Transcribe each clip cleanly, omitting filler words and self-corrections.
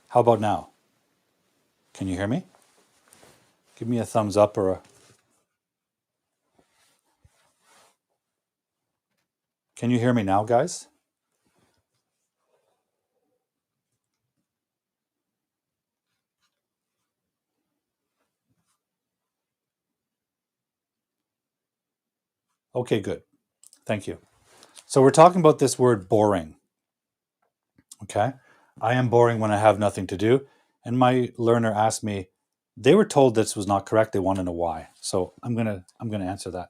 How about now? Can you hear me? Give me a thumbs up or a... Can you hear me now, guys? Okay, good. Thank you. So we're talking about this word boring. Okay? I am boring when I have nothing to do. And my learner asked me, they were told this was not correct. They want to know why. So I'm gonna answer that.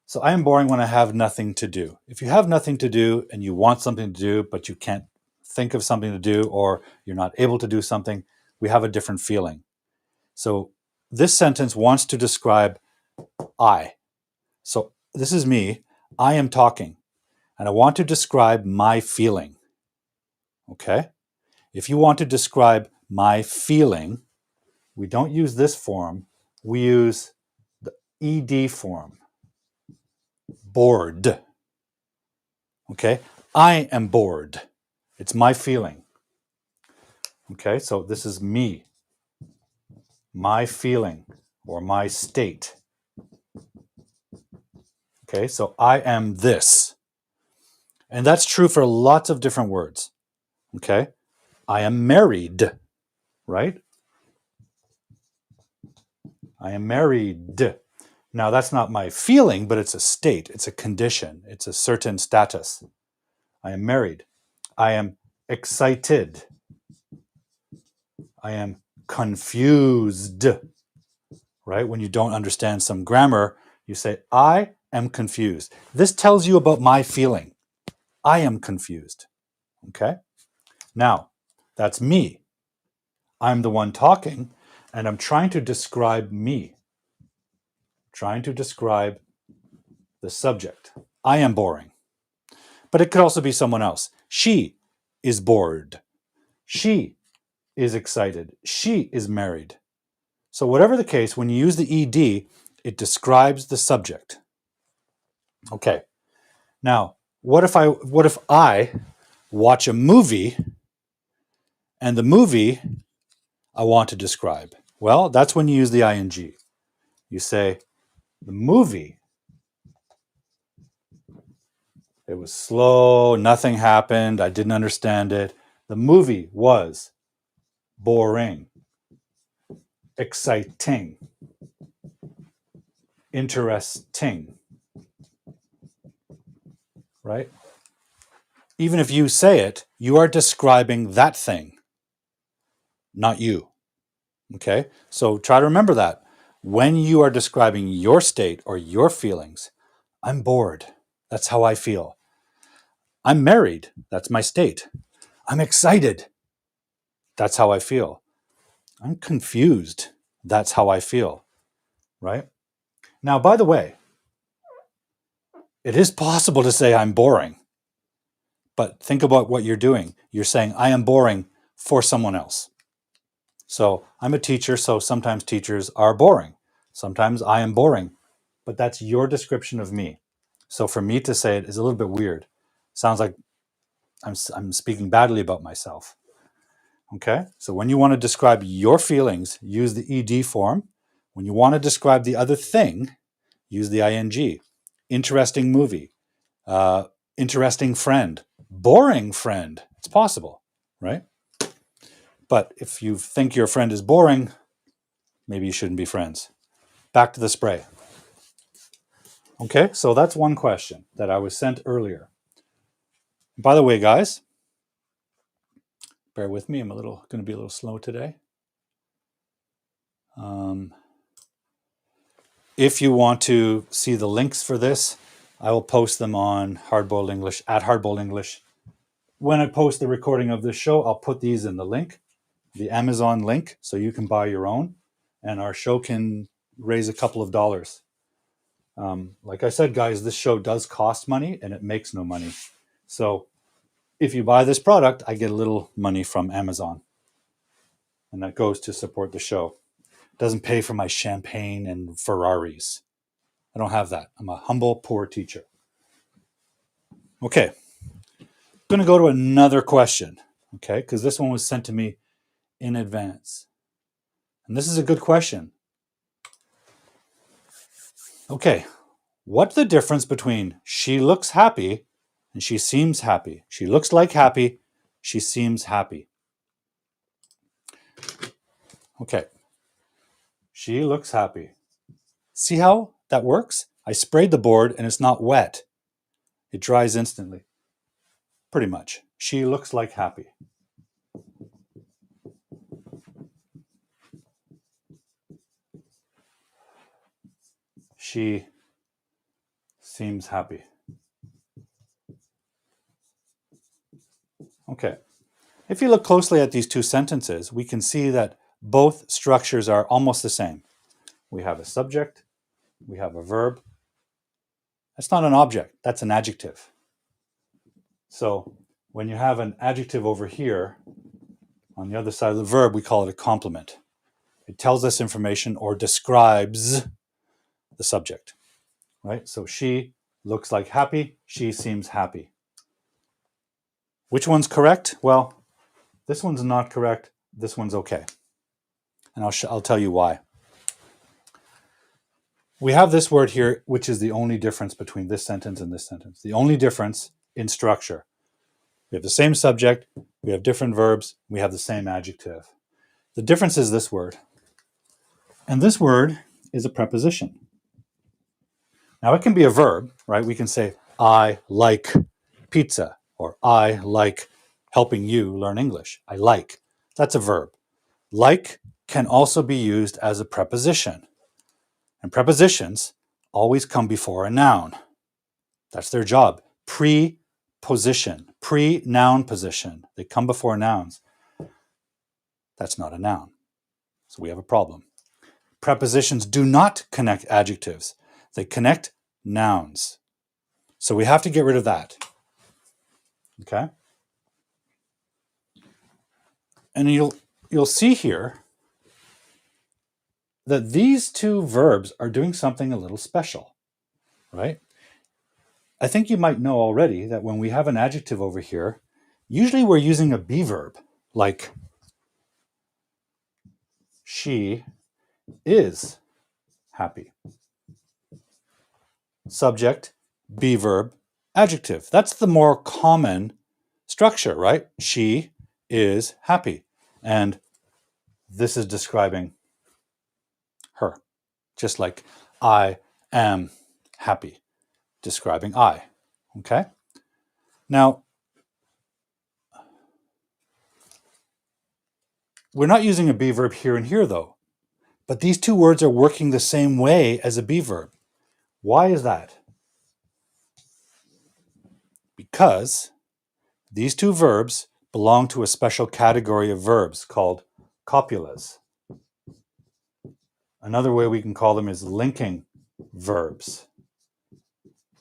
So I am boring when I have nothing to do. If you have nothing to do and you want something to do, but you can't think of something to do, or you're not able to do something, we have a different feeling. So this sentence wants to describe I. So this is me. I am talking, and I want to describe my feeling. Okay? If you want to describe my feeling, we don't use this form. We use the ed form. Bored. Okay? I am bored. It's my feeling. Okay? So this is me. My feeling or my state. Okay? So I am this. And that's true for lots of different words. Okay? I am married, right? I am married. Now, that's not my feeling, but it's a state. It's a condition. It's a certain status. I am married. I am excited. I am confused, right? When you don't understand some grammar, you say, I am confused. This tells you about my feeling. I am confused. Okay? Now, that's me. I'm the one talking, and I'm trying to describe me. Trying to describe the subject. I am boring. But it could also be someone else. She is bored. She is excited. She is married. So whatever the case, when you use the ed, it describes the subject. Okay. Now, what if I watch a movie and the movie I want to describe? Well, that's when you use the ing. You say, the movie, it was slow, nothing happened, I didn't understand it. The movie was boring, exciting, interesting, right? Even if you say it, you are describing that thing, not you. Okay? So try to remember that. When you are describing your state or your feelings, I'm bored. That's how I feel. I'm married. That's my state. I'm excited. That's how I feel. I'm confused. That's how I feel. Right? Now, by the way, it is possible to say I'm boring. But think about what you're doing. You're saying, I am boring for someone else. So I'm a teacher, so sometimes teachers are boring. Sometimes I am boring. But that's your description of me. So for me to say it is a little bit weird. Sounds like I'm speaking badly about myself. Okay? So when you want to describe your feelings, use the ed form. When you want to describe the other thing, use the ing. Interesting movie. Interesting friend. Boring friend. It's possible, right? But if you think your friend is boring, maybe you shouldn't be friends. Back to the spray. Okay, so that's one question that I was sent earlier. By the way, guys, bear with me. I'm going to be a little slow today. If you want to see the links for this, I will post them on Hardboiled English at Hardboiled English. When I post the recording of this show, I'll put these in the link, the Amazon link, so you can buy your own, and our show can raise a couple of dollars. Like I said, guys, this show does cost money and it makes no money. So if you buy this product, I get a little money from Amazon. And that goes to support the show. It doesn't pay for my champagne and Ferraris. I don't have that. I'm a humble, poor teacher. Okay. I'm going to go to another question. Okay, because this one was sent to me in advance. And this is a good question. Okay, what's the difference between she looks happy and she seems happy? She looks like happy, she seems happy. Okay, she looks happy. See how that works? I sprayed the board and it's not wet. It dries instantly. Pretty much. She looks like happy. She seems happy. Okay. If you look closely at these two sentences, we can see that both structures are almost the same. We have a subject, we have a verb. That's not an object, that's an adjective. So when you have an adjective over here, on the other side of the verb, we call it a complement. It tells us information or describes the subject, right? So she looks like happy, she seems happy. Which one's correct? Well, this one's not correct, this one's okay. And I'll tell you why. We have this word here, which is the only difference between this sentence and this sentence. The only difference in structure. We have the same subject, we have different verbs, we have the same adjective. The difference is this word. And this word is a preposition. Now it can be a verb, right? We can say, I like pizza, or I like helping you learn English. I like. That's a verb. Like can also be used as a preposition. And prepositions always come before a noun. That's their job. Preposition, pre-noun position. They come before nouns. That's not a noun. So we have a problem. Prepositions do not connect adjectives. They connect nouns. So we have to get rid of that. Okay? And you'll see here that these two verbs are doing something a little special, right? I think you might know already that when we have an adjective over here, usually we're using a be verb, like she is happy. Subject, be verb, adjective. That's the more common structure, right? She is happy. And this is describing her, just like I am happy, describing I. Okay? Now, we're not using a be verb here and here, though. But these two words are working the same way as a be verb. Why is that? Because these two verbs belong to a special category of verbs called copulas. Another way we can call them is linking verbs.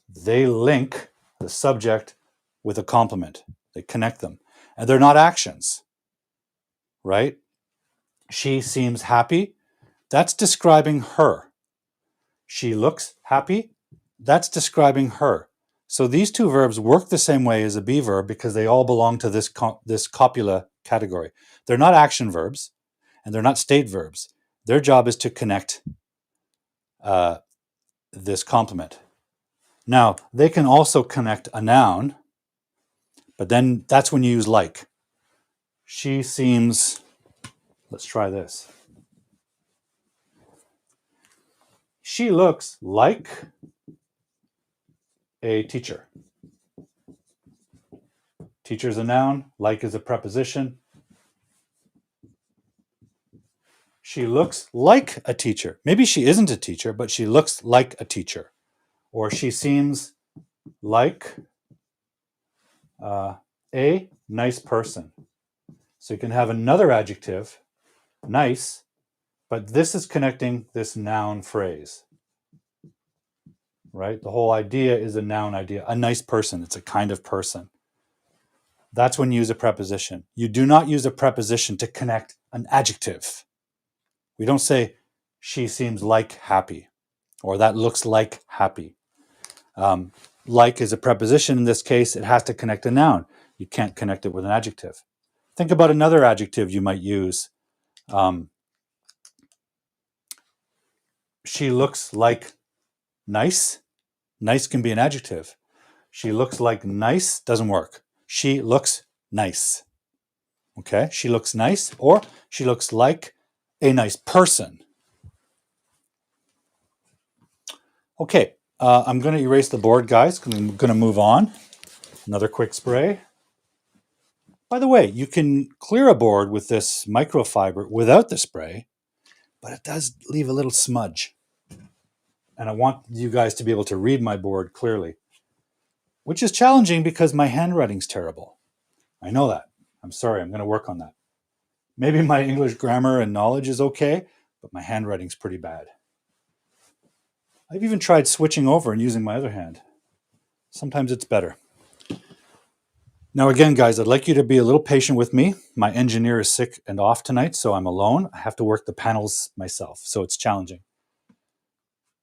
They link the subject with a complement. They connect them. And they're not actions, right? She seems happy. That's describing her. She looks happy. That's describing her. So these two verbs work the same way as a be verb because they all belong to this copula category. They're not action verbs and they're not state verbs. Their job is to connect this complement. Now, they can also connect a noun, but then that's when you use like. She seems, let's try this. She looks like a teacher. Teacher is a noun, like is a preposition. She looks like a teacher. Maybe she isn't a teacher, but she looks like a teacher. Or she seems like a nice person. So you can have another adjective, nice, but this is connecting this noun phrase. Right? The whole idea is a noun idea. A nice person, it's a kind of person. That's when you use a preposition. You do not use a preposition to connect an adjective. We don't say, she seems like happy, or that looks like happy. Like is a preposition in this case. It has to connect a noun. You can't connect it with an adjective. Think about another adjective you might use. She looks like nice. Nice can be an adjective. She looks like nice doesn't work. She looks nice. Okay, she looks nice, or she looks like a nice person. Okay, I'm going to erase the board, guys. I'm going to move on. Another quick spray. By the way, you can clear a board with this microfiber without the spray, but it does leave a little smudge. And I want you guys to be able to read my board clearly, which is challenging because my handwriting's terrible. I know that. I'm sorry. I'm going to work on that. Maybe my English grammar and knowledge is okay, but my handwriting's pretty bad. I've even tried switching over and using my other hand. Sometimes it's better. Now, again, guys, I'd like you to be a little patient with me. My engineer is sick and off tonight, so I'm alone. I have to work the panels myself, so it's challenging.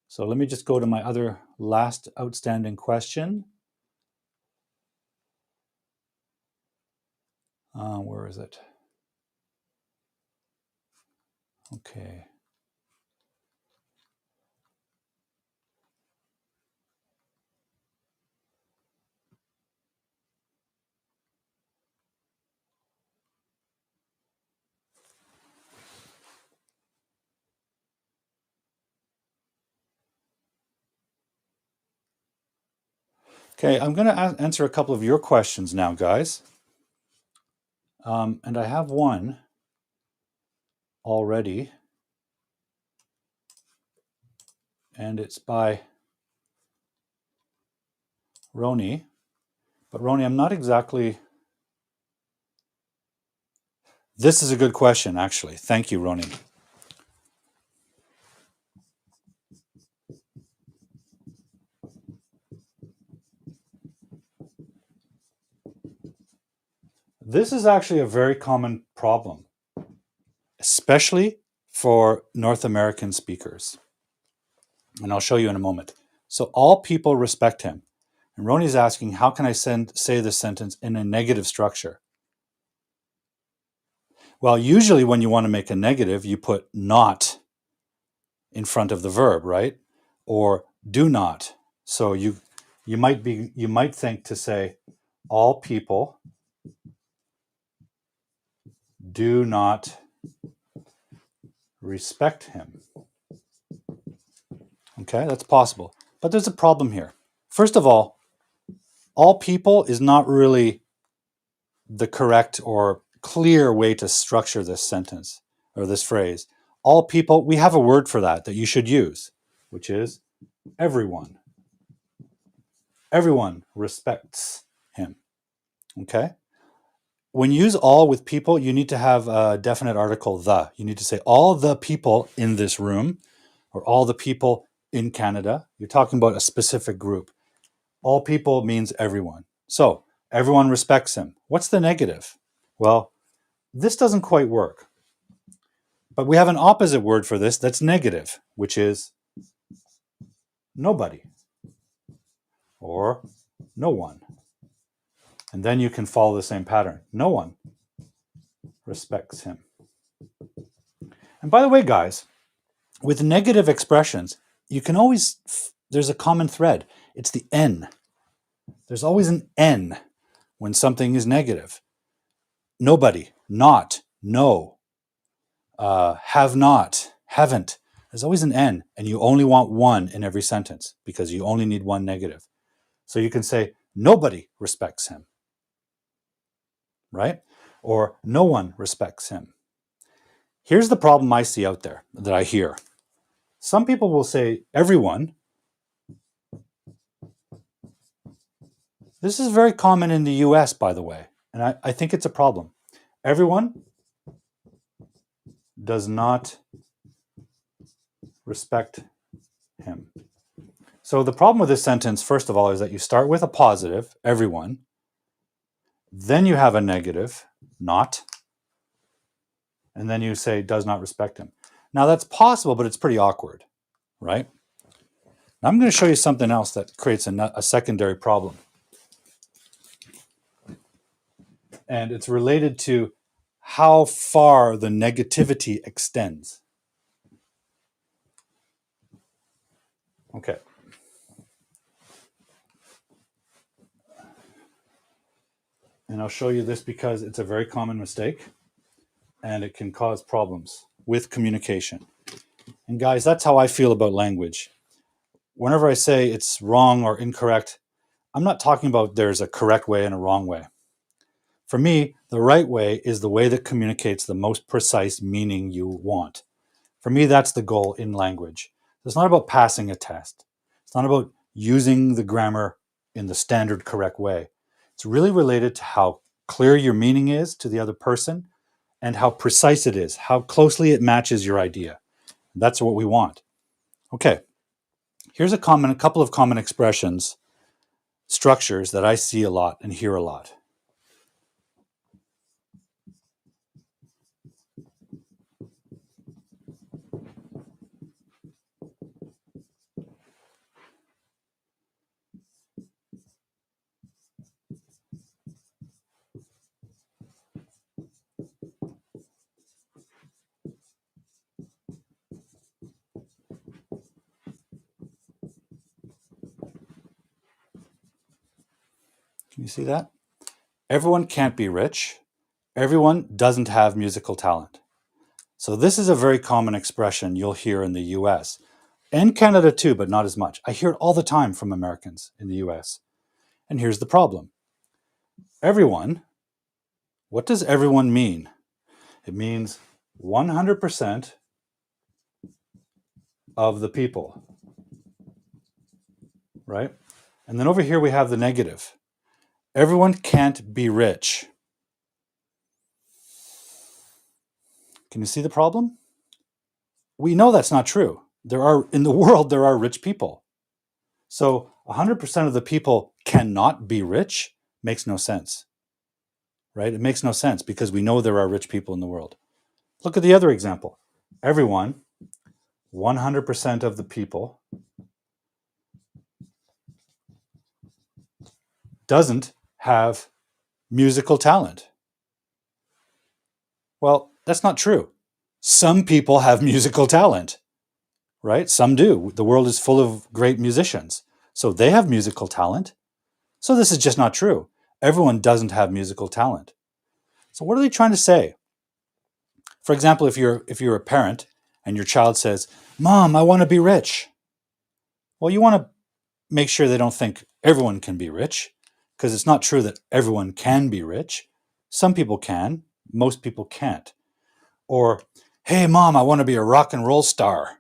So let me just go to my other last outstanding question. Where is it? Okay. Okay, I'm going to answer a couple of your questions now, guys. And I have one already. And it's by Roni. But Roni, I'm not exactly... This is a good question, actually. Thank you, Roni. This is actually a very common problem, especially for North American speakers. And I'll show you in a moment. So all people respect him. And Roni's asking, how can I say this sentence in a negative structure? Well, usually when you want to make a negative, you put not in front of the verb, right? Or do not. So you might think to say, all people do not respect him. Okay, that's possible. But there's a problem here. First of all people is not really the correct or clear way to structure this sentence or this phrase. All people, we have a word for that you should use, which is everyone. Everyone respects him. Okay? When you use all with people, you need to have a definite article, the. You need to say all the people in this room or all the people in Canada. You're talking about a specific group. All people means everyone. So everyone respects him. What's the negative? Well, this doesn't quite work. But we have an opposite word for this that's negative, which is nobody or no one. And then you can follow the same pattern. No one respects him. And by the way, guys, with negative expressions, you can always, there's a common thread. It's the N. There's always an N when something is negative. Nobody, not, no, have not, haven't. There's always an N, and you only want one in every sentence because you only need one negative. So you can say, nobody respects him, right? Or no one respects him. Here's the problem I see out there that I hear. Some people will say everyone. This is very common in the US, by the way, and I think it's a problem. Everyone does not respect him. So the problem with this sentence, first of all, is that you start with a positive, everyone, then you have a negative, not, and then you say does not respect him. Now that's possible, but it's pretty awkward, right? Now I'm going to show you something else that creates a secondary problem. And it's related to how far the negativity extends. Okay. And I'll show you this because it's a very common mistake and it can cause problems with communication. And guys, that's how I feel about language. Whenever I say it's wrong or incorrect, I'm not talking about there's a correct way and a wrong way. For me, the right way is the way that communicates the most precise meaning you want. For me, that's the goal in language. It's not about passing a test. It's not about using the grammar in the standard correct way. It's really related to how clear your meaning is to the other person and how precise it is, how closely it matches your idea. That's what we want. Okay, here's a couple of common expressions, structures that I see a lot and hear a lot. Can you see that? Everyone can't be rich. Everyone doesn't have musical talent. So this is a very common expression you'll hear in the US and Canada too, but not as much. I hear it all the time from Americans in the US. And here's the problem. Everyone, what does everyone mean? It means 100% of the people, right? And then over here we have the negative. Everyone can't be rich. Can you see the problem? We know that's not true. In the world, there are rich people. So 100% of the people cannot be rich makes no sense, right? It makes no sense because we know there are rich people in the world. Look at the other example. Everyone, 100% of the people, doesn't have musical talent. Well, that's not true. Some people have musical talent, right? Some do. The world is full of great musicians. So they have musical talent. So this is just not true. Everyone doesn't have musical talent. So what are they trying to say? For example, if you're a parent and your child says, "Mom, I want to be rich." Well, you want to make sure they don't think everyone can be rich, because it's not true that everyone can be rich. Some people can, most people can't. Or, "Hey, Mom, I want to be a rock and roll star."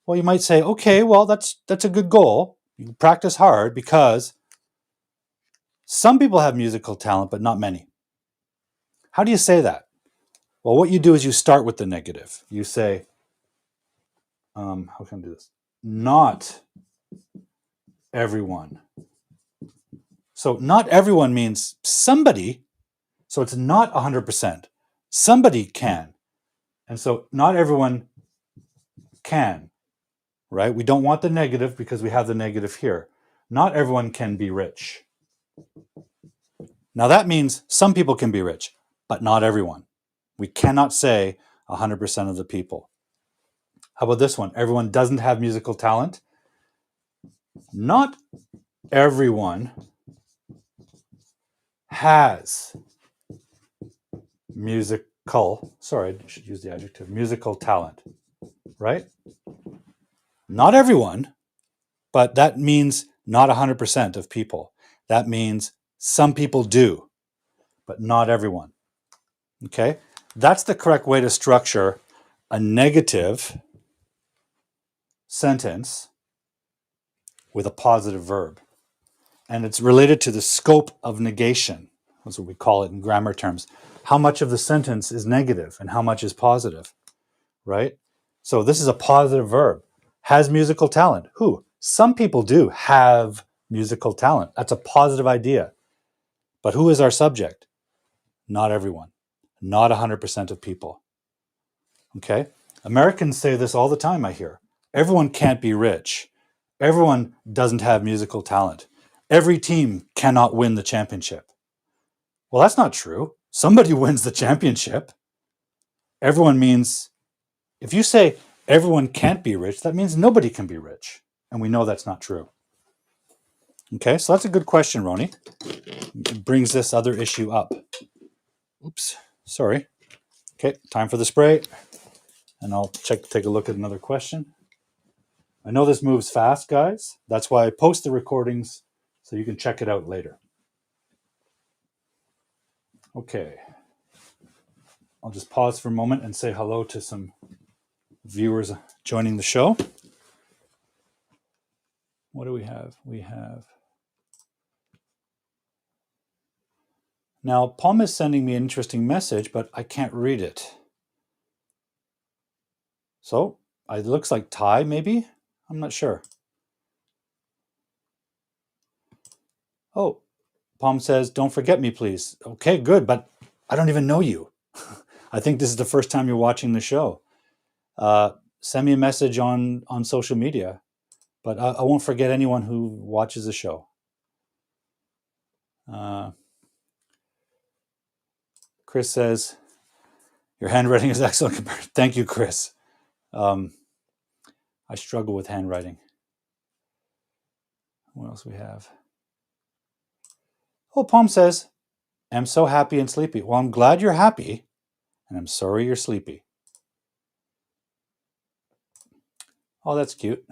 Well, you might say, "Okay, well, that's a good goal. You practice hard because some people have musical talent, but not many." How do you say that? Well, what you do is you start with the negative. You say, how can I do this? Not everyone. So not everyone means somebody. So it's not 100%. Somebody can. And so not everyone can, right? We don't want the negative because we have the negative here. Not everyone can be rich. Now that means some people can be rich, but not everyone. We cannot say 100% of the people. How about this one? Everyone doesn't have musical talent. Not everyone has I should use the adjective, musical talent, right? Not everyone, but that means not 100% of people. That means some people do, but not everyone. Okay? That's the correct way to structure a negative sentence with a positive verb. And it's related to the scope of negation. That's what we call it in grammar terms. How much of the sentence is negative and how much is positive, right? So this is a positive verb. Has musical talent. Who? Some people do have musical talent. That's a positive idea. But who is our subject? Not everyone. Not 100% of people. Okay? Americans say this all the time, I hear. Everyone can't be rich. Everyone doesn't have musical talent. Every team cannot win the championship. Well, that's not true. Somebody wins the championship. Everyone means, if you say everyone can't be rich, that means nobody can be rich. And we know that's not true. Okay, so that's a good question, Roni. It brings this other issue up. Oops, sorry. Okay, time for the spray. And I'll take a look at another question. I know this moves fast, guys. That's why I post the recordings so you can check it out later. Okay. I'll just pause for a moment and say hello to some viewers joining the show. What do we have? We have... Now, Palm is sending me an interesting message, but I can't read it. So, it looks like Thai, maybe? I'm not sure. Oh, Palm says, don't forget me, please. Okay, good, but I don't even know you. I think this is the first time you're watching the show. Send me a message on social media, but I won't forget anyone who watches the show. Chris says, your handwriting is excellent. Thank you, Chris. I struggle with handwriting. What else we have? Oh, Palm says, I'm so happy and sleepy. Well, I'm glad you're happy, and I'm sorry you're sleepy. Oh, that's cute.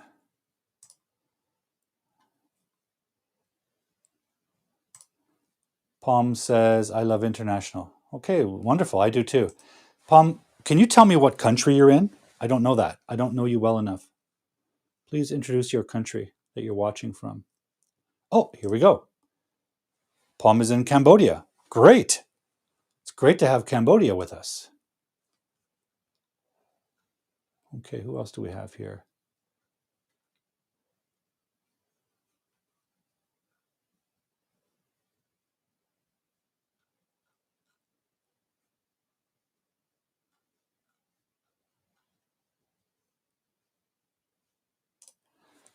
Palm says, I love international. Okay, wonderful. I do too. Palm, can you tell me what country you're in? I don't know that. I don't know you well enough. Please introduce your country that you're watching from. Oh, here we go. Palm is in Cambodia. Great. It's great to have Cambodia with us. Okay, who else do we have here?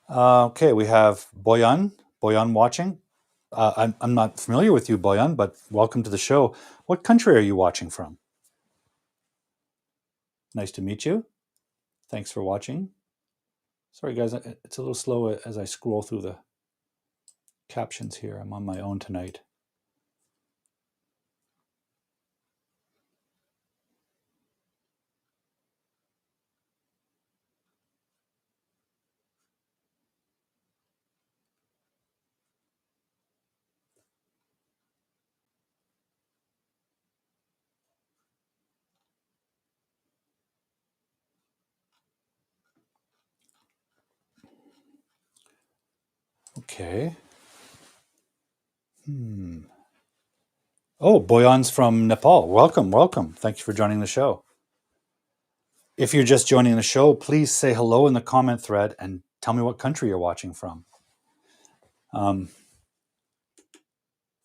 Okay, we have Boyan watching. I'm not familiar with you, Boyan, but welcome to the show. What country are you watching from? Nice to meet you. Thanks for watching. Sorry, guys, it's a little slow as I scroll through the captions here. I'm on my own tonight. Okay. Oh, Boyan's from Nepal. Welcome, welcome. Thank you for joining the show. If you're just joining the show, please say hello in the comment thread and tell me what country you're watching from.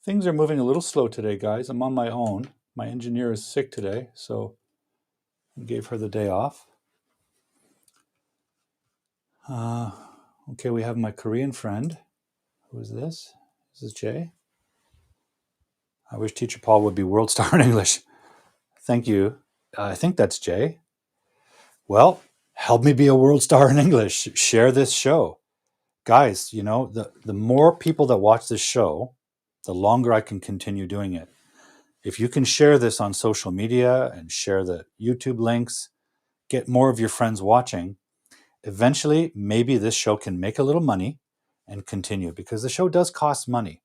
Things are moving a little slow today, guys. I'm on my own. My engineer is sick today, so I gave her the day off. Okay, we have my Korean friend. Who is this? This is Jay. I wish Teacher Paul would be world star in English. Thank you. I think that's Jay. Well, help me be a world star in English. Share this show. Guys, you know, the more people that watch this show, the longer I can continue doing it. If you can share this on social media and share the YouTube links, get more of your friends watching, eventually maybe this show can make a little money and continue, because the show does cost money.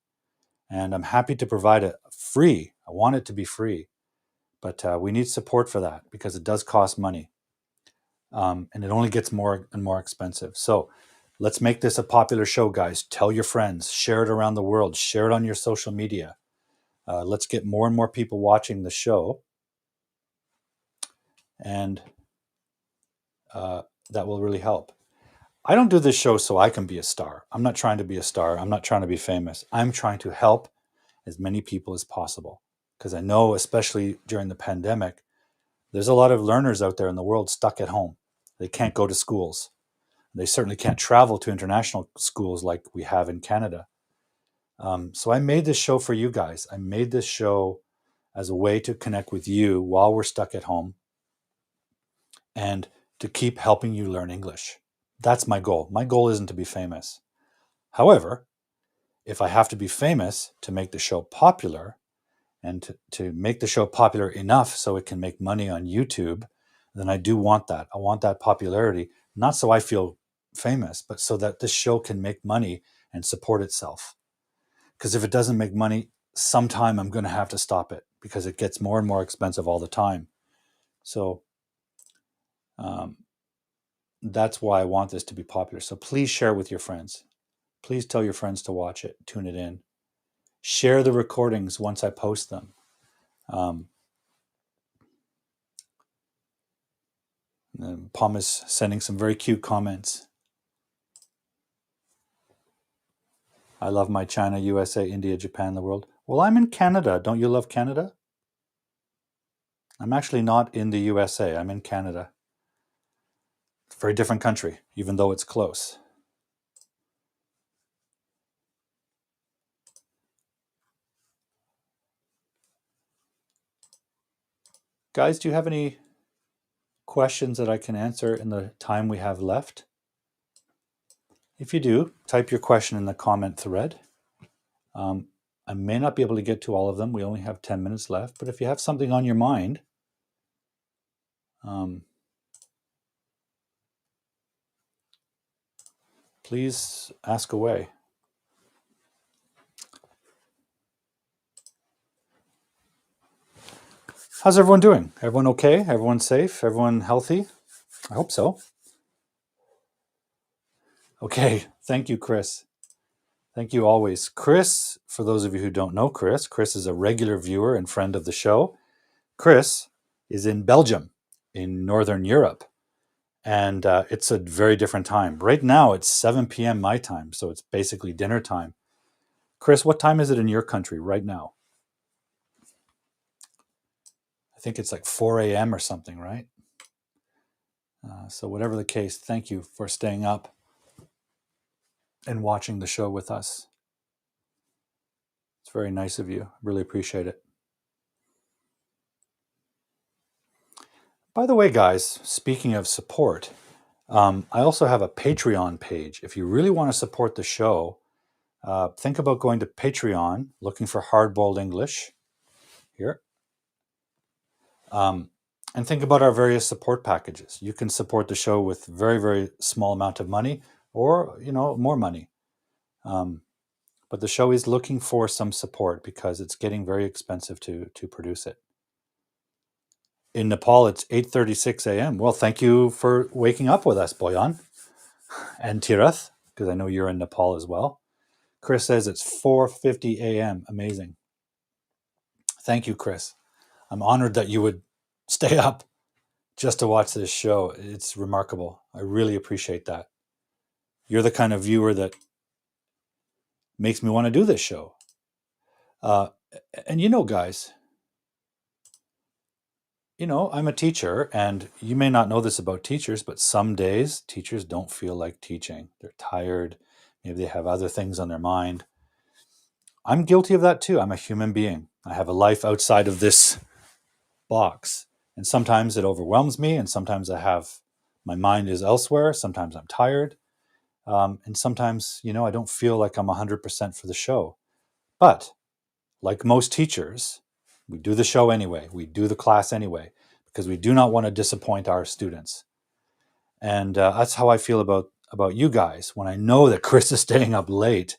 And I'm happy to provide it free. I want it to be free. But we need support for that because it does cost money. And it only gets more and more expensive. So let's make this a popular show, guys. Tell your friends. Share it around the world. Share it on your social media. Let's get more and more people watching the show. And that will really help. I don't do this show so I can be a star. I'm not trying to be a star. I'm not trying to be famous. I'm trying to help as many people as possible. Because I know, especially during the pandemic, there's a lot of learners out there in the world stuck at home. They can't go to schools. They certainly can't travel to international schools like we have in Canada. So I made this show for you guys. I made this show as a way to connect with you while we're stuck at home and to keep helping you learn English. That's my goal. My goal isn't to be famous. However, if I have to be famous to make the show popular and to make the show popular enough so it can make money on YouTube, then I do want that. I want that popularity, not so I feel famous, but so that this show can make money and support itself. Because if it doesn't make money, sometime I'm going to have to stop it because it gets more and more expensive all the time. So that's why I want this to be popular. So please share it with your friends. Please tell your friends to watch it, tune it in. Share the recordings once I post them. Pom is sending some very cute comments. I love my China, USA, India, Japan, the world. Well, I'm in Canada. Don't you love Canada? I'm actually not in the USA. I'm in Canada. It's a very different country, even though it's close. Guys, do you have any questions that I can answer in the time we have left? If you do, type your question in the comment thread. I may not be able to get to all of them. We only have 10 minutes left. But if you have something on your mind, please ask away. How's everyone doing? Everyone okay? Everyone safe? Everyone healthy? I hope so. Okay. Thank you, Chris. Thank you always. Chris, for those of you who don't know Chris is a regular viewer and friend of the show. Chris is in Belgium, in Northern Europe. And it's a very different time. Right now, it's 7 p.m. my time, so it's basically dinner time. Chris, what time is it in your country right now? I think it's like 4 a.m. or something, right? So whatever the case, thank you for staying up and watching the show with us. It's very nice of you. Really appreciate it. By the way, guys, speaking of support, I also have a Patreon page. If you really want to support the show, think about going to Patreon, looking for Hardboiled English here, and think about our various support packages. You can support the show with very, very small amount of money, or more money. But the show is looking for some support because it's getting very expensive to produce it. In Nepal, it's 8:36 a.m. Well, thank you for waking up with us, Boyan and Tirath, because I know you're in Nepal as well. Chris says it's 4:50 a.m. Amazing. Thank you, Chris. I'm honored that you would stay up just to watch this show. It's remarkable. I really appreciate that. You're the kind of viewer that makes me want to do this show. And guys, I'm a teacher, and you may not know this about teachers, but some days teachers don't feel like teaching. They're tired. Maybe they have other things on their mind. I'm guilty of that too. I'm a human being. I have a life outside of this box. And sometimes it overwhelms me, and sometimes my mind is elsewhere. Sometimes I'm tired. And sometimes, I don't feel like I'm 100% for the show. But like most teachers, we do the show anyway. We do the class anyway, because we do not want to disappoint our students. And that's how I feel about you guys. When I know that Chris is staying up late,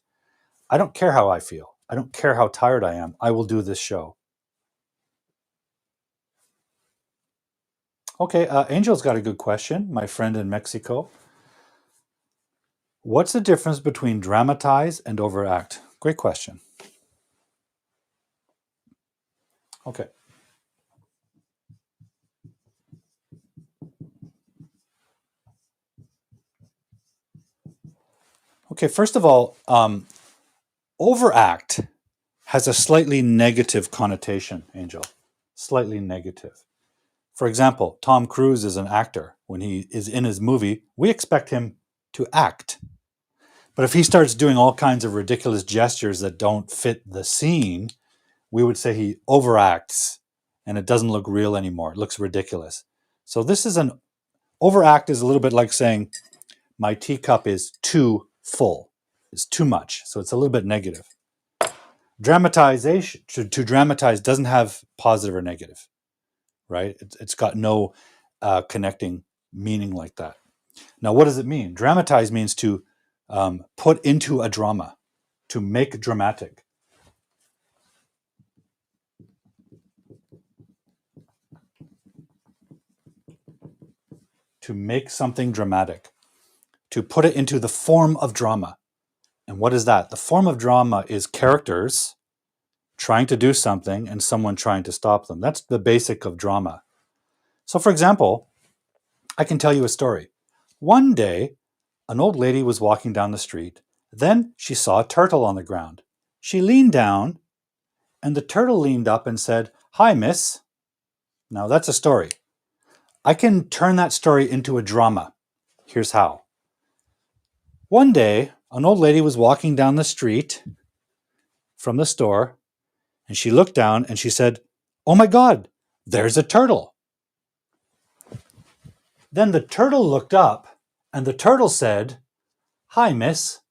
I don't care how I feel. I don't care how tired I am. I will do this show. Okay, Angel's got a good question, my friend in Mexico. What's the difference between dramatize and overact? Great question. Okay. Okay, first of all, overact has a slightly negative connotation, Angel. Slightly negative. For example, Tom Cruise is an actor. When he is in his movie, we expect him to act. But if he starts doing all kinds of ridiculous gestures that don't fit the scene, we would say he overacts and it doesn't look real anymore. It looks ridiculous. So this is an overact is a little bit like saying my teacup is too full. It's too much. So it's a little bit negative. Dramatization, to dramatize doesn't have positive or negative, right? It's got no connecting meaning like that. Now, what does it mean? Dramatize means to put into a drama, to make dramatic. To make something dramatic, to put it into the form of drama. And what is that? The form of drama is characters trying to do something and someone trying to stop them. That's the basic of drama. So, for example, I can tell you a story. One day, an old lady was walking down the street. Then she saw a turtle on the ground. She leaned down, and the turtle leaned up and said, "Hi, miss." Now, that's a story. I can turn that story into a drama. Here's how. One day, an old lady was walking down the street from the store, and she looked down and she said, "Oh my God, there's a turtle." Then the turtle looked up, and the turtle said, "Hi, miss."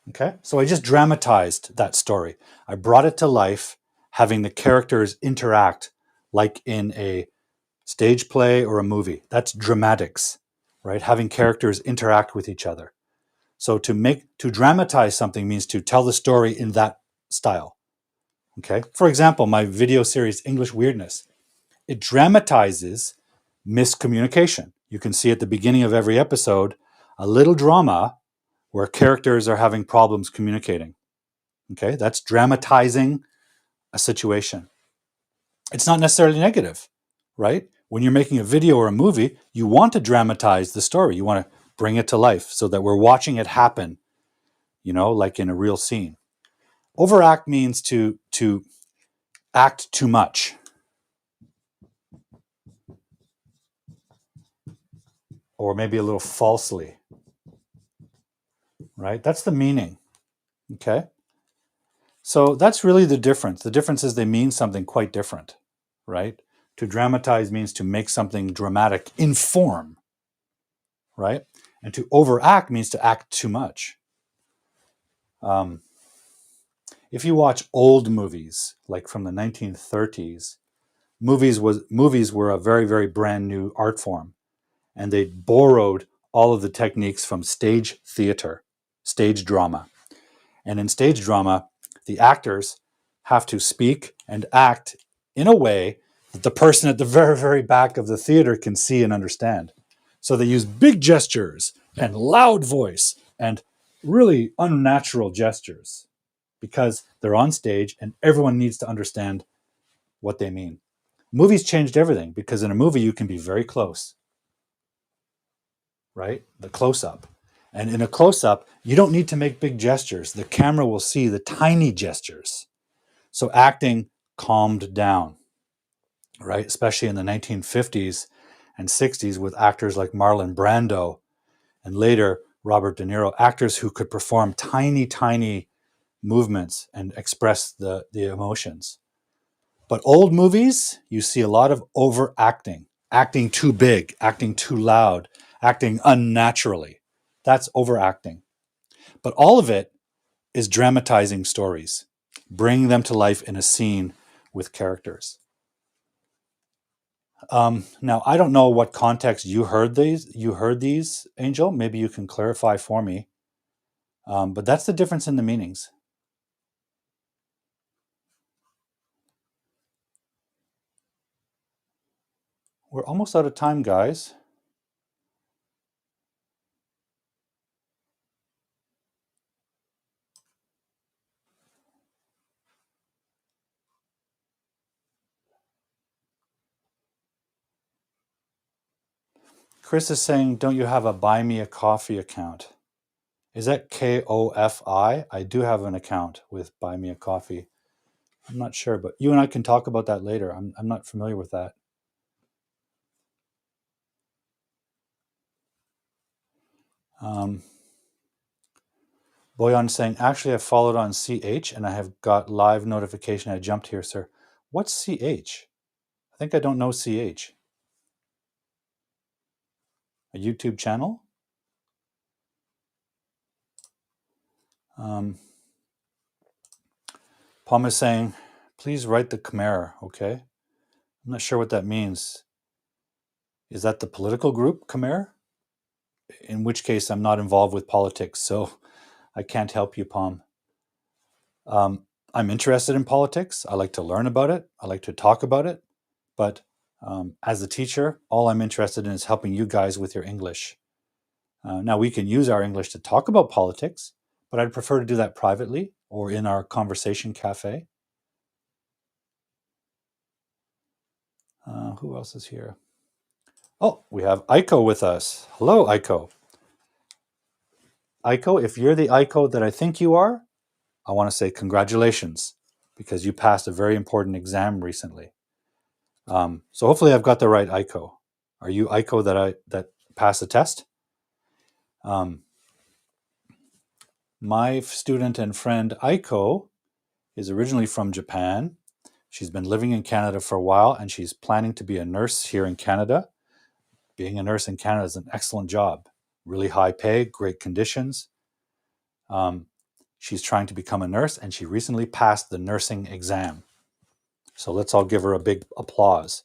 Okay, so I just dramatized that story. I brought it to life, having the characters interact like in a stage play or a movie. That's dramatics, right? Having characters interact with each other. So to dramatize something means to tell the story in that style. Okay. For example, my video series English Weirdness, it dramatizes miscommunication. You can see at the beginning of every episode a little drama where characters are having problems communicating. Okay, that's dramatizing a situation. It's not necessarily negative, right? When you're making a video or a movie, you want to dramatize the story. You want to bring it to life so that we're watching it happen, like in a real scene. Overact means to act too much. Or maybe a little falsely, right? That's the meaning, okay? So that's really the difference. The difference is they mean something quite different, right? To dramatize means to make something dramatic in form, right? And to overact means to act too much. If you watch old movies, like from the 1930s, movies were a very, very brand new art form, and they borrowed all of the techniques from stage theater, stage drama. And in stage drama, the actors have to speak and act in a way that the person at the very, very back of the theater can see and understand. So they use big gestures and loud voice and really unnatural gestures because they're on stage and everyone needs to understand what they mean. Movies changed everything because in a movie you can be very close, right? The close up. And in a close up, you don't need to make big gestures. The camera will see the tiny gestures. So acting calmed down, right? Especially in the 1950s and 60s with actors like Marlon Brando and later Robert De Niro, actors who could perform tiny, tiny movements and express the emotions. But old movies, you see a lot of overacting, acting too big, acting too loud, acting unnaturally. That's overacting. But all of it is dramatizing stories, bringing them to life in a scene with characters. Now, I don't know what context you heard these. You heard these, Angel. Maybe you can clarify for me. But that's the difference in the meanings. We're almost out of time, guys. Chris is saying, don't you have a Buy Me a Coffee account? Is that KOFI? I do have an account with Buy Me a Coffee. I'm not sure, but you and I can talk about that later. I'm not familiar with that. Boyan saying, actually, I followed on CH and I have got live notification. I jumped here, sir. What's CH? I think I don't know CH. A YouTube channel? Palm is saying, please write the Khmer, okay? I'm not sure what that means. Is that the political group, Khmer? In which case, I'm not involved with politics, so I can't help you, Palm. I'm interested in politics. I like to learn about it. I like to talk about it. But as a teacher, all I'm interested in is helping you guys with your English. Now, we can use our English to talk about politics, but I'd prefer to do that privately or in our conversation cafe. Who else is here? Oh, we have Aiko with us. Hello, Aiko. Aiko, if you're the Aiko that I think you are, I want to say congratulations because you passed a very important exam recently. So hopefully I've got the right Aiko. Are you Aiko that passed the test? My student and friend Aiko is originally from Japan. She's been living in Canada for a while and she's planning to be a nurse here in Canada. Being a nurse in Canada is an excellent job. Really high pay, great conditions. She's trying to become a nurse and she recently passed the nursing exam. So let's all give her a big applause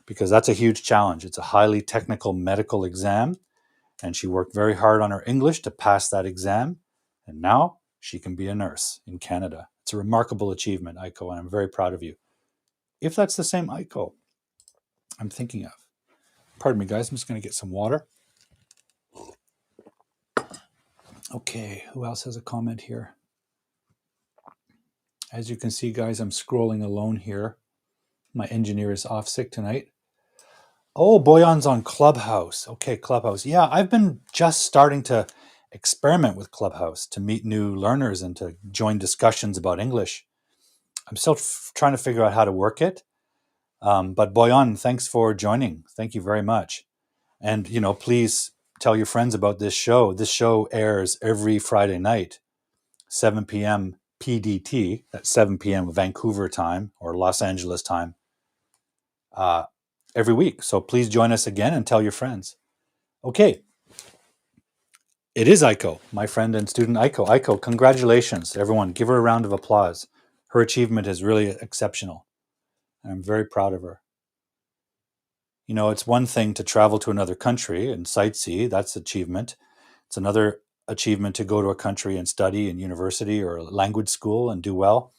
because that's a huge challenge. It's a highly technical medical exam and she worked very hard on her English to pass that exam. And now she can be a nurse in Canada. It's a remarkable achievement, Aiko, and I'm very proud of you. If that's the same Aiko I'm thinking of. Pardon me, guys. I'm just going to get some water. Okay, who else has a comment here? As you can see, guys, I'm scrolling alone here. My engineer is off sick tonight. Oh, Boyan's on Clubhouse. Okay, Clubhouse. Yeah, I've been just starting to experiment with Clubhouse to meet new learners and to join discussions about English. I'm still trying to figure out how to work it. But Boyan, thanks for joining. Thank you very much. And, please tell your friends about this show. This show airs every Friday night, 7 p.m. PDT, that's 7 p.m. Vancouver time or Los Angeles time, every week. So please join us again and tell your friends. Okay. It is Aiko, my friend and student Aiko. Aiko, congratulations, everyone. Give her a round of applause. Her achievement is really exceptional. I'm very proud of her. It's one thing to travel to another country and sightsee. That's achievement. It's another achievement to go to a country and study in university or language school and do well.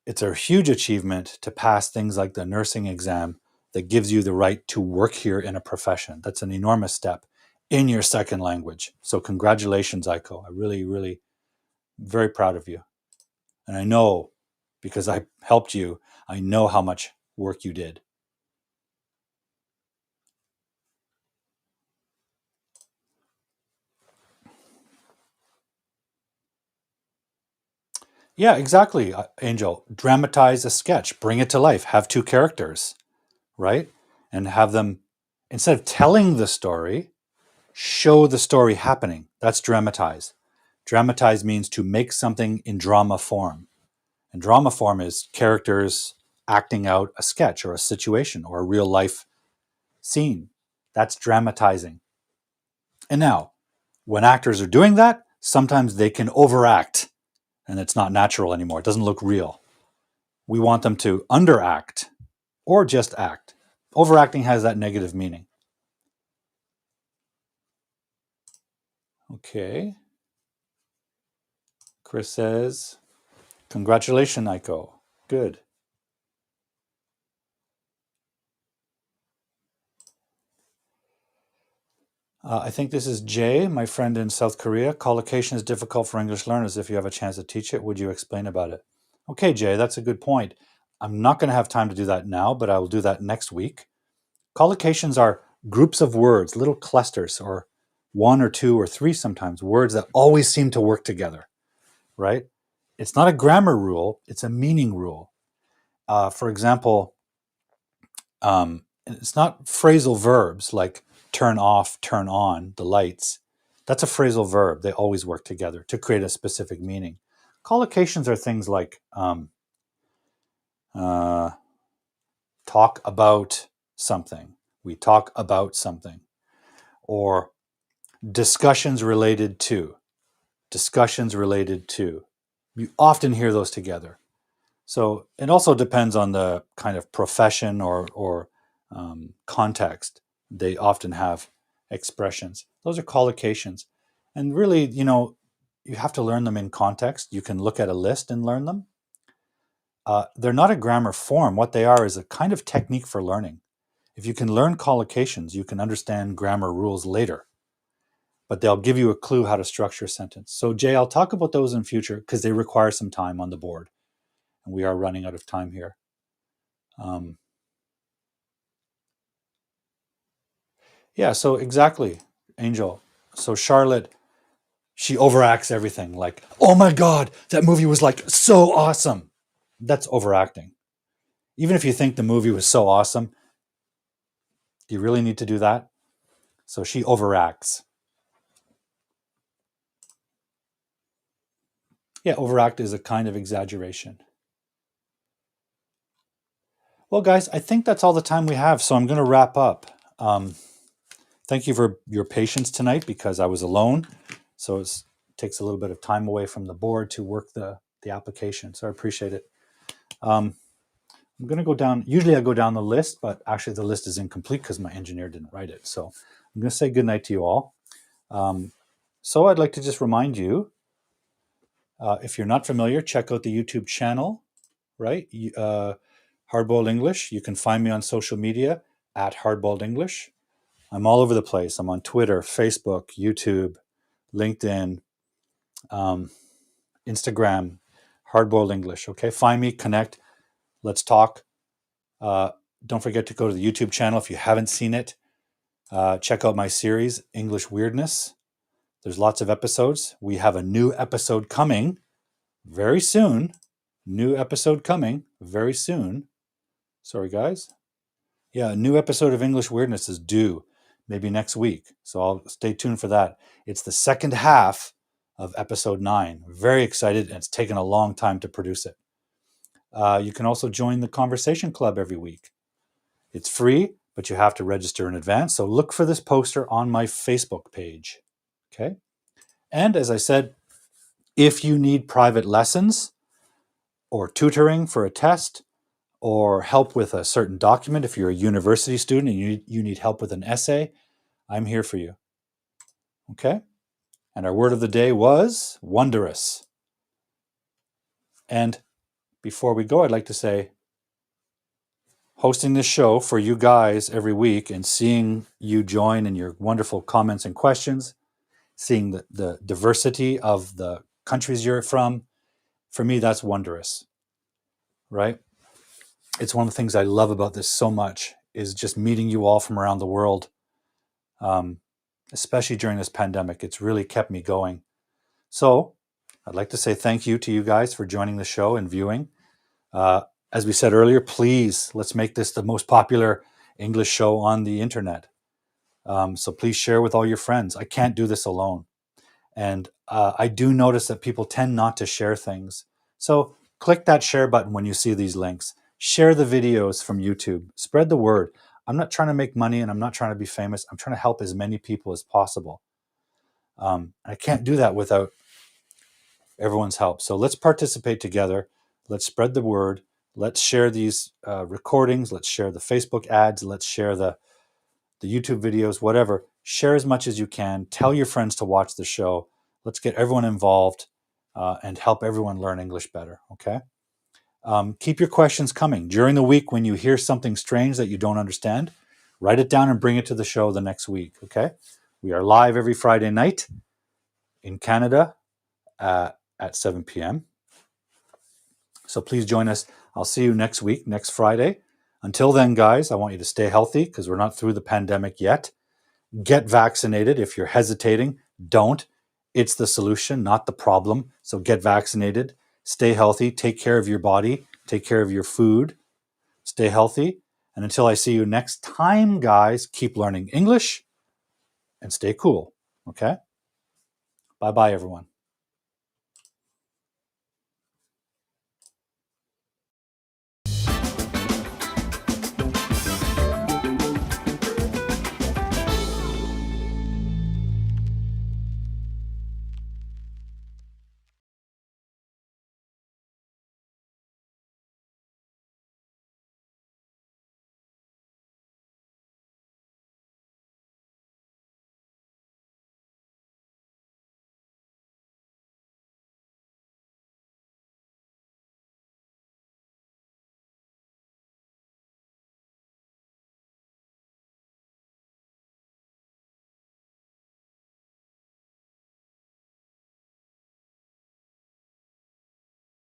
It's a huge achievement to pass things like the nursing exam that gives you the right to work here in a profession. That's an enormous step in your second language. So congratulations, Aiko. I really, really, very proud of you. And I know, because I helped you, I know how much work you did. Yeah, exactly, Angel. Dramatize a sketch, bring it to life, have two characters, right? And have them, instead of telling the story, show the story happening. That's dramatize. Dramatize means to make something in drama form. And drama form is characters acting out a sketch or a situation or a real life scene. That's dramatizing. And now, when actors are doing that, sometimes they can overact and it's not natural anymore. It doesn't look real. We want them to underact or just act. Overacting has that negative meaning. Okay. Chris says, congratulations, Aiko. Good. I think this is Jay, my friend in South Korea. Collocation is difficult for English learners. If you have a chance to teach it, would you explain about it? Okay, Jay, that's a good point. I'm not going to have time to do that now, but I will do that next week. Collocations are groups of words, little clusters, or one or two or three sometimes, words that always seem to work together, right? It's not a grammar rule, it's a meaning rule. For example, it's not phrasal verbs like turn off, turn on the lights. That's a phrasal verb. They always work together to create a specific meaning. Collocations are things like uh, talk about something. We talk about something. Or discussions related to. Discussions related to. You often hear those together. So it also depends on the kind of profession or context. They often have expressions. Those are collocations. And really, you have to learn them in context. You can look at a list and learn them. They're not a grammar form. What they are is a kind of technique for learning. If you can learn collocations, you can understand grammar rules later. But they'll give you a clue how to structure a sentence. So Jay, I'll talk about those in future because they require some time on the board. And we are running out of time here. Yeah, so exactly, Angel. So Charlotte, she overacts everything. Like, oh my God, that movie was like so awesome. That's overacting. Even if you think the movie was so awesome, do you really need to do that? So she overacts. Yeah, overact is a kind of exaggeration. Well, guys, I think that's all the time we have. So I'm going to wrap up. Thank you for your patience tonight because I was alone. So it takes a little bit of time away from the board to work the application. So I appreciate it. I'm going to go down. Usually I go down the list, but actually the list is incomplete because my engineer didn't write it. So I'm going to say goodnight to you all. So I'd like to just remind you, if you're not familiar, check out the YouTube channel, right? Hardboiled English. You can find me on social media at Hardboiled English. I'm all over the place. I'm on Twitter, Facebook, YouTube, LinkedIn, Instagram, Hardboiled English. Okay, find me, connect, let's talk. Don't forget to go to the YouTube channel if you haven't seen it. Check out my series, English Weirdness. There's lots of episodes. We have a new episode coming very soon. New episode coming very soon. Sorry, guys. Yeah, a new episode of English Weirdness is due maybe next week. So I'll stay tuned for that. It's the second half of episode 9. Very excited, and it's taken a long time to produce it. You can also join the Conversation Club every week. It's free, but you have to register in advance. So look for this poster on my Facebook page. Okay. And as I said, if you need private lessons or tutoring for a test or help with a certain document, if you're a university student and you need help with an essay, I'm here for you. Okay. And our word of the day was wondrous. And before we go, I'd like to say, hosting this show for you guys every week and seeing you join and your wonderful comments and questions, seeing the diversity of the countries you're from, for me, that's wondrous, right? It's one of the things I love about this so much is just meeting you all from around the world, especially during this pandemic. It's really kept me going. So I'd like to say thank you to you guys for joining the show and viewing. As we said earlier, please, let's make this the most popular English show on the internet. So please share with all your friends. I can't do this alone. And I do notice that people tend not to share things. So click that share button when you see these links. Share the videos from YouTube. Spread the word. I'm not trying to make money and I'm not trying to be famous. I'm trying to help as many people as possible. I can't do that without everyone's help. So let's participate together. Let's spread the word. Let's share these recordings. Let's share the Facebook ads. Let's share the YouTube videos, whatever. Share as much as you can. Tell your friends to watch the show. Let's get everyone involved and help everyone learn English better, okay? Keep your questions coming. During the week when you hear something strange that you don't understand, write it down and bring it to the show the next week, okay? We are live every Friday night in Canada at 7 p.m. So please join us. I'll see you next week, next Friday. Until then, guys, I want you to stay healthy because we're not through the pandemic yet. Get vaccinated. If you're hesitating, don't. It's the solution, not the problem. So get vaccinated. Stay healthy. Take care of your body. Take care of your food. Stay healthy. And until I see you next time, guys, keep learning English and stay cool. Okay? Bye-bye, everyone.